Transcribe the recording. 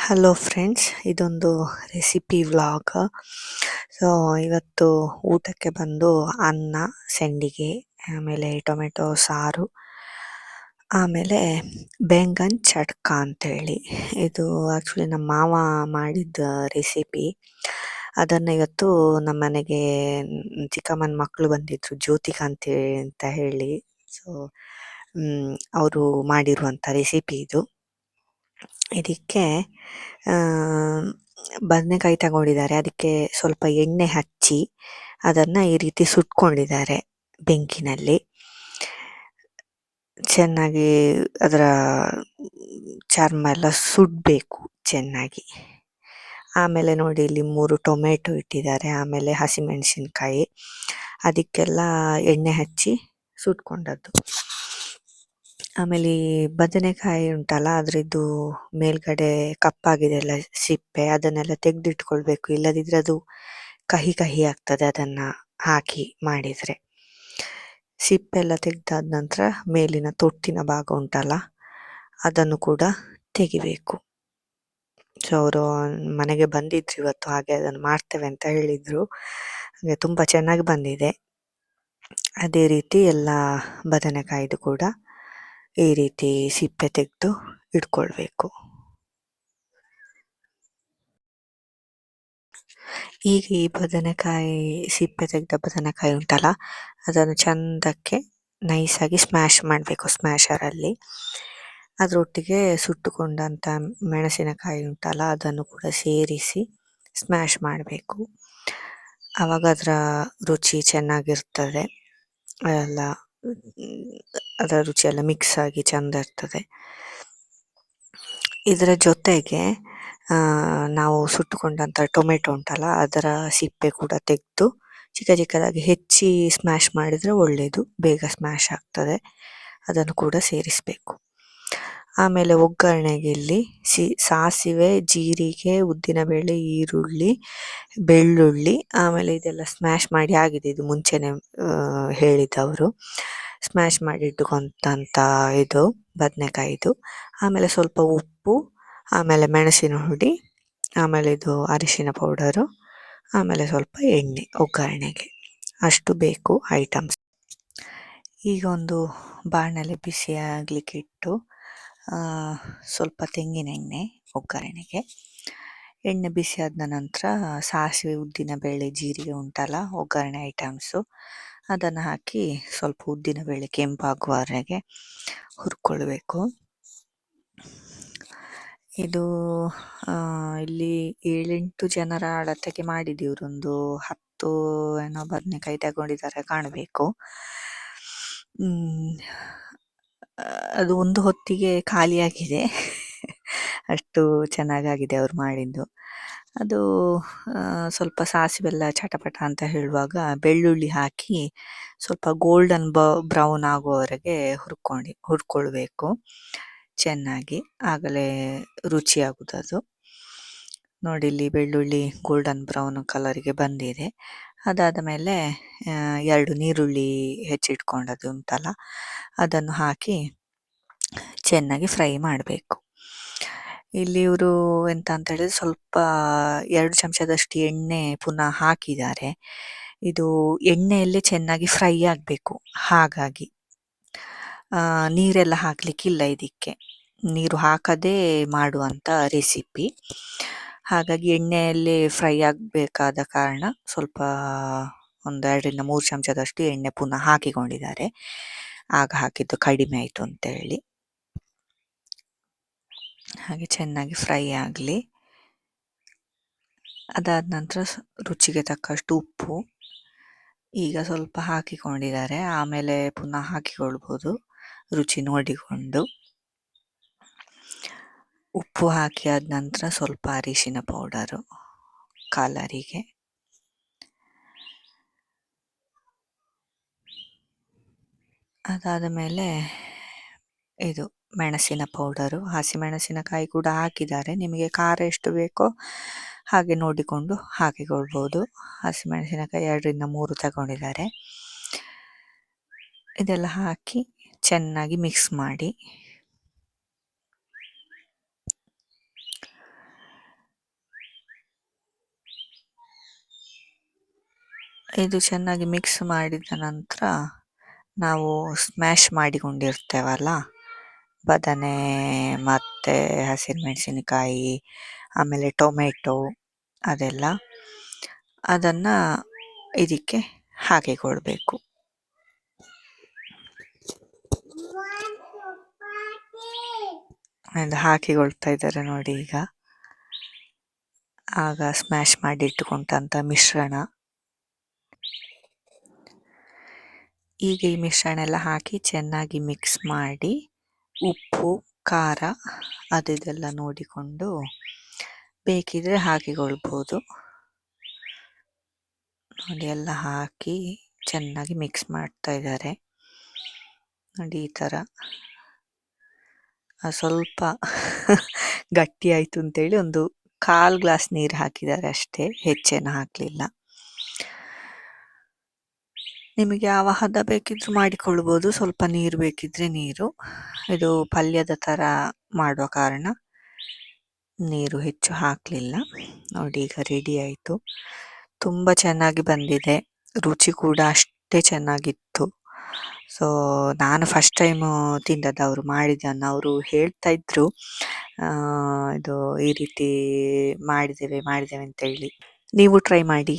Hello friends, ಇದೊಂದು recipe vlog. So ಇವತ್ತು ಊಟಕ್ಕೆ ಬಂದು ಅನ್ನ, ಸೆಂಡಿಗೆ, ಆಮೇಲೆ ಟೊಮೆಟೊ ಸಾರು, ಆಮೇಲೆ ಬೆಂಗನ್ ಚಟ್ಕ ಅಂತೇಳಿ. ಇದು ಆ್ಯಕ್ಚುಲಿ ನಮ್ಮ ಮಾವ ಮಾಡಿದ್ದ ರೆಸಿಪಿ. ಅದನ್ನು ಇವತ್ತು ನಮ್ಮ ಮನೆಗೆ ಚಿಕ್ಕಮ್ಮನ ಮಕ್ಕಳು ಬಂದಿದ್ರು, ಜ್ಯೋತಿಕಾಂತಿ ಅಂತ ಹೇಳಿ. ಸೊ ಅವರು ಮಾಡಿರುವಂಥ ರೆಸಿಪಿ ಇದು. ಇದಕ್ಕೆ ಬದನೆಕಾಯಿ ತಗೊಂಡಿದ್ದಾರೆ. ಅದಕ್ಕೆ ಸ್ವಲ್ಪ ಎಣ್ಣೆ ಹಚ್ಚಿ ಅದನ್ನು ಈ ರೀತಿ ಸುಟ್ಕೊಂಡಿದ್ದಾರೆ ಬೆಂಕಿನಲ್ಲಿ. ಚೆನ್ನಾಗಿ ಅದರ ಚರ್ಮ ಎಲ್ಲ ಸುಡಬೇಕು ಚೆನ್ನಾಗಿ. ಆಮೇಲೆ ನೋಡಿ, ಇಲ್ಲಿ 3 ಟೊಮೆಟೊ ಇಟ್ಟಿದ್ದಾರೆ, ಆಮೇಲೆ ಹಸಿಮೆಣಸಿನ್ಕಾಯಿ, ಅದಕ್ಕೆಲ್ಲ ಎಣ್ಣೆ ಹಚ್ಚಿ ಸುಟ್ಕೊಂಡದ್ದು. ಆಮೇಲೆ ಈ ಬದನೆಕಾಯಿ ಉಂಟಲ್ಲ, ಅದರದ್ದು ಮೇಲ್ಗಡೆ ಕಪ್ಪಾಗಿದೆ ಎಲ್ಲ ಸಿಪ್ಪೆ, ಅದನ್ನೆಲ್ಲ ತೆಗೆದಿಟ್ಕೊಳ್ಬೇಕು. ಇಲ್ಲದಿದ್ದರೆ ಅದು ಕಹಿ ಕಹಿ ಆಗ್ತದೆ ಅದನ್ನು ಹಾಕಿ ಮಾಡಿದರೆ. ಸಿಪ್ಪೆ ಎಲ್ಲ ತೆಗೆದಾದ ನಂತರ ಮೇಲಿನ ತೊಟ್ಟಿನ ಭಾಗ ಉಂಟಲ್ಲ, ಅದನ್ನು ಕೂಡ ತೆಗಿಬೇಕು. ಸೊ ಅವರು ಮನೆಗೆ ಬಂದಿದ್ರು ಇವತ್ತು, ಹಾಗೆ ಅದನ್ನು ಮಾಡ್ತೇವೆ ಅಂತ ಹೇಳಿದರು. ಹಾಗೆ ತುಂಬ ಚೆನ್ನಾಗಿ ಬಂದಿದೆ. ಅದೇ ರೀತಿ ಎಲ್ಲ ಬದನೆಕಾಯಿದು ಕೂಡ ಈ ರೀತಿ ಸಿಪ್ಪೆ ತೆಗೆದು ಇಟ್ಕೊಳ್ಬೇಕು. ಈಗ ಈ ಬದನೆಕಾಯಿ ಸಿಪ್ಪೆ ತೆಗೆದ ಬದನೆಕಾಯಿ ಉಂಟಲ್ಲ, ಅದನ್ನು ಚಂದಕ್ಕೆ ನೈಸಾಗಿ ಸ್ಮ್ಯಾಶ್ ಮಾಡಬೇಕು ಸ್ಮ್ಯಾಶರಲ್ಲಿ. ಅದರೊಟ್ಟಿಗೆ ಸುಟ್ಟುಕೊಂಡಂಥ ಮೆಣಸಿನಕಾಯಿ ಉಂಟಲ್ಲ, ಅದನ್ನು ಕೂಡ ಸೇರಿಸಿ ಸ್ಮ್ಯಾಶ್ ಮಾಡಬೇಕು. ಆವಾಗ ಅದರ ರುಚಿ ಚೆನ್ನಾಗಿರ್ತದೆ. ಎಲ್ಲ ಅದರ ರುಚಿ ಎಲ್ಲ ಮಿಕ್ಸ್ ಆಗಿ ಚೆಂದ ಇರ್ತದೆ. ಇದರ ಜೊತೆಗೆ ನಾವು ಸುಟ್ಟುಕೊಂಡಂಥ ಟೊಮೆಟೊ ಉಂಟಲ್ಲ, ಅದರ ಸಿಪ್ಪೆ ಕೂಡ ತೆಗೆದು ಚಿಕ್ಕ ಚಿಕ್ಕದಾಗಿ ಹೆಚ್ಚಿ ಸ್ಮ್ಯಾಶ್ ಮಾಡಿದರೆ ಒಳ್ಳೆಯದು, ಬೇಗ ಸ್ಮ್ಯಾಶ್ ಆಗ್ತದೆ. ಅದನ್ನು ಕೂಡ ಸೇರಿಸಬೇಕು. ಆಮೇಲೆ ಒಗ್ಗರಣೆಗೆ ಇಲ್ಲಿ ಸಾಸಿವೆ, ಜೀರಿಗೆ, ಉದ್ದಿನಬೇಳೆ, ಈರುಳ್ಳಿ, ಬೆಳ್ಳುಳ್ಳಿ, ಆಮೇಲೆ ಇದೆಲ್ಲ ಸ್ಮ್ಯಾಶ್ ಮಾಡಿ ಆಗಿದೆ, ಇದು ಮುಂಚೆನೆ ಹೇಳಿದವರು. ಸ್ಮ್ಯಾಶ್ ಮಾಡಿ ಇಟ್ಟುಕೊಂಡಂಥ ಇದು ಬದನೆಕಾಯಿದು, ಆಮೇಲೆ ಸ್ವಲ್ಪ ಉಪ್ಪು, ಆಮೇಲೆ ಮೆಣಸಿನ ಹುಡಿ, ಆಮೇಲೆ ಇದು ಅರಿಶಿನ ಪೌಡರು, ಆಮೇಲೆ ಸ್ವಲ್ಪ ಎಣ್ಣೆ ಒಗ್ಗರಣೆಗೆ. ಅಷ್ಟು ಬೇಕು ಐಟಮ್ಸ್. ಈಗ ಒಂದು ಬಾಣಲೆ ಬಿಸಿ ಆಗಲಿಕ್ಕೆ ಇಟ್ಟು ಸ್ವಲ್ಪ ತೆಂಗಿನ ಎಣ್ಣೆ ಒಗ್ಗರಣೆಗೆ. ಎಣ್ಣೆ ಬಿಸಿ ಆದ ನಂತರ ಸಾಸಿವೆ, ಉದ್ದಿನಬೇಳೆ, ಜೀರಿಗೆ ಉಂಟಲ್ಲ ಒಗ್ಗರಣೆ ಐಟಮ್ಸು, ಅದನ್ನು ಹಾಕಿ ಸ್ವಲ್ಪ ಉದ್ದಿನಬೇಳೆ ಕೆಂಪಾಗುವವರೆಗೆ ಹುರ್ಕೊಳ್ಬೇಕು. ಇದು ಇಲ್ಲಿ 7-8 ಜನರ ಅಳತೆಗೆ ಮಾಡಿದ್ದೀವಿ. ಒಂದು 10 ಏನೋ ಬದನೆಕಾಯಿ ತಗೊಂಡಿದ್ದಾರೆ ಕಾಣಬೇಕು. ಅದು ಒಂದು ಹೊತ್ತಿಗೆ ಖಾಲಿಯಾಗಿದೆ, ಅಷ್ಟು ಚೆನ್ನಾಗಾಗಿದೆ ಅವ್ರು ಮಾಡಿದ್ದು. ಅದು ಸ್ವಲ್ಪ ಸಾಸಿವೆಲ್ಲ ಚಟಪಟ ಅಂತ ಹೇಳುವಾಗ ಬೆಳ್ಳುಳ್ಳಿ ಹಾಕಿ ಸ್ವಲ್ಪ ಗೋಲ್ಡನ್ ಬ್ರೌನ್ ಆಗುವವರೆಗೆ ಹುರ್ಕೊಳ್ಬೇಕು ಚೆನ್ನಾಗಿ, ಆಗಲೇ ರುಚಿಯಾಗುವುದು. ನೋಡಿ, ಇಲ್ಲಿ ಬೆಳ್ಳುಳ್ಳಿ ಗೋಲ್ಡನ್ ಬ್ರೌನ್ ಕಲರಿಗೆ ಬಂದಿದೆ. ಅದಾದ ಮೇಲೆ 2 ನೀರುಳ್ಳಿ ಹೆಚ್ಚಿಟ್ಕೊಂಡದ್ದು ಉಂಟಲ್ಲ, ಅದನ್ನು ಹಾಕಿ ಚೆನ್ನಾಗಿ ಫ್ರೈ ಮಾಡಬೇಕು. ಇಲ್ಲಿ ಇವರು ಎಂತ ಅಂತ ಹೇಳಿದ್ರೆ ಸ್ವಲ್ಪ 2 ಚಮಚದಷ್ಟು ಎಣ್ಣೆ ಪುನಃ ಹಾಕಿದ್ದಾರೆ. ಇದು ಎಣ್ಣೆಯಲ್ಲೇ ಚೆನ್ನಾಗಿ ಫ್ರೈ ಆಗಬೇಕು, ಹಾಗಾಗಿ ನೀರೆಲ್ಲ ಹಾಕಲಿಕ್ಕಿಲ್ಲ ಇದಕ್ಕೆ. ನೀರು ಹಾಕದೇ ಮಾಡುವಂಥ ರೆಸಿಪಿ. ಹಾಗಾಗಿ ಎಣ್ಣೆಯಲ್ಲಿ ಫ್ರೈ ಆಗಬೇಕಾದ ಕಾರಣ ಸ್ವಲ್ಪ ಒಂದು 2-3 ಚಮಚದಷ್ಟು ಎಣ್ಣೆ ಪುನಃ ಹಾಕಿಕೊಂಡಿದ್ದಾರೆ. ಆಗ ಹಾಕಿದ್ದು ಕಡಿಮೆ ಆಯಿತು ಅಂತೇಳಿ. ಹಾಗೆ ಚೆನ್ನಾಗಿ ಫ್ರೈ ಆಗಲಿ. ಅದಾದ ನಂತರ ರುಚಿಗೆ ತಕ್ಕಷ್ಟು ಉಪ್ಪು ಈಗ ಸ್ವಲ್ಪ ಹಾಕಿಕೊಂಡಿದ್ದಾರೆ, ಆಮೇಲೆ ಪುನಃ ಹಾಕಿಕೊಳ್ಬೋದು ರುಚಿ ನೋಡಿಕೊಂಡು. ಉಪ್ಪು ಹಾಕಿ ಆದ ನಂತರ ಸ್ವಲ್ಪ ಅರಿಶಿನ ಪೌಡರು ಕಲರಿಗೆ, ಅದಾದ ಮೇಲೆ ಇದು ಮೆಣಸಿನ ಪೌಡರು, ಹಸಿಮೆಣಸಿನಕಾಯಿ ಕೂಡ ಹಾಕಿದ್ದಾರೆ. ನಿಮಗೆ ಖಾರ ಎಷ್ಟು ಬೇಕೋ ಹಾಗೆ ನೋಡಿಕೊಂಡು ಹಾಕಿಕೊಳ್ಬೋದು. ಹಸಿಮೆಣಸಿನಕಾಯಿ 2-3 ತಗೊಂಡಿದ್ದಾರೆ. ಇದೆಲ್ಲ ಹಾಕಿ ಚೆನ್ನಾಗಿ ಮಿಕ್ಸ್ ಮಾಡಿ. ಇದು ಚೆನ್ನಾಗಿ ಮಿಕ್ಸ್ ಮಾಡಿದ ನಂತರ ನಾವು ಸ್ಮ್ಯಾಶ್ ಮಾಡಿಕೊಂಡಿರ್ತೇವಲ್ಲ ಬದನೆ ಮತ್ತು ಹಸಿರುಮೆಣಸಿನಕಾಯಿ ಆಮೇಲೆ ಟೊಮೆಟೊ ಅದೆಲ್ಲ ಅದನ್ನು ಇದಕ್ಕೆ ಹಾಕಿಕೊಳ್ಬೇಕು. ಅದು ಹಾಕಿಕೊಳ್ತಾ ಇದ್ದಾರೆ ನೋಡಿ ಈಗ. ಆಗ ಸ್ಮ್ಯಾಶ್ ಮಾಡಿ ಇಟ್ಟುಕೊಂಡಂಥ ಮಿಶ್ರಣ, ಈಗ ಈ ಮಿಶ್ರಣ ಎಲ್ಲ ಹಾಕಿ ಚೆನ್ನಾಗಿ ಮಿಕ್ಸ್ ಮಾಡಿ ಉಪ್ಪು ಖಾರ ಅದೆಲ್ಲ ನೋಡಿಕೊಂಡು ಬೇಕಿದ್ರೆ ಹಾಕಿಕೊಳ್ಬೋದು. ನೋಡಿ ಎಲ್ಲ ಹಾಕಿ ಚೆನ್ನಾಗಿ ಮಿಕ್ಸ್ ಮಾಡ್ತಾ ಇದ್ದಾರೆ ನೋಡಿ. ಈ ಥರ ಸ್ವಲ್ಪ ಗಟ್ಟಿ ಆಯಿತು ಅಂತೇಳಿ ಒಂದು 1/4 ಗ್ಲಾಸ್ ನೀರು ಹಾಕಿದ್ದಾರೆ ಅಷ್ಟೇ, ಹೆಚ್ಚೇನು ಹಾಕಲಿಲ್ಲ. ನಿಮಗೆ ಯಾವ ಹದ ಬೇಕಿದ್ರೂ ಮಾಡಿಕೊಳ್ಬೋದು, ಸ್ವಲ್ಪ ನೀರು ಬೇಕಿದ್ರೆ ನೀರು. ಇದು ಪಲ್ಯದ ಥರ ಮಾಡುವ ಕಾರಣ ನೀರು ಹೆಚ್ಚು ಹಾಕಲಿಲ್ಲ. ನೋಡಿ ಈಗ ರೆಡಿ ಆಯಿತು. ತುಂಬ ಚೆನ್ನಾಗಿ ಬಂದಿದೆ, ರುಚಿ ಕೂಡ ಅಷ್ಟೇ ಚೆನ್ನಾಗಿತ್ತು. ಸೊ ನಾನು ಫಸ್ಟ್ ಟೈಮು ತಿಂದದ್ದು, ಅವರು ಮಾಡಿದ್ದನ್ನು ಅವರು ಹೇಳ್ತಾ ಇದ್ರು ಇದು ಈ ರೀತಿ ಮಾಡಿದ್ದೇವೆ ಅಂತೇಳಿ. ನೀವು ಟ್ರೈ ಮಾಡಿ.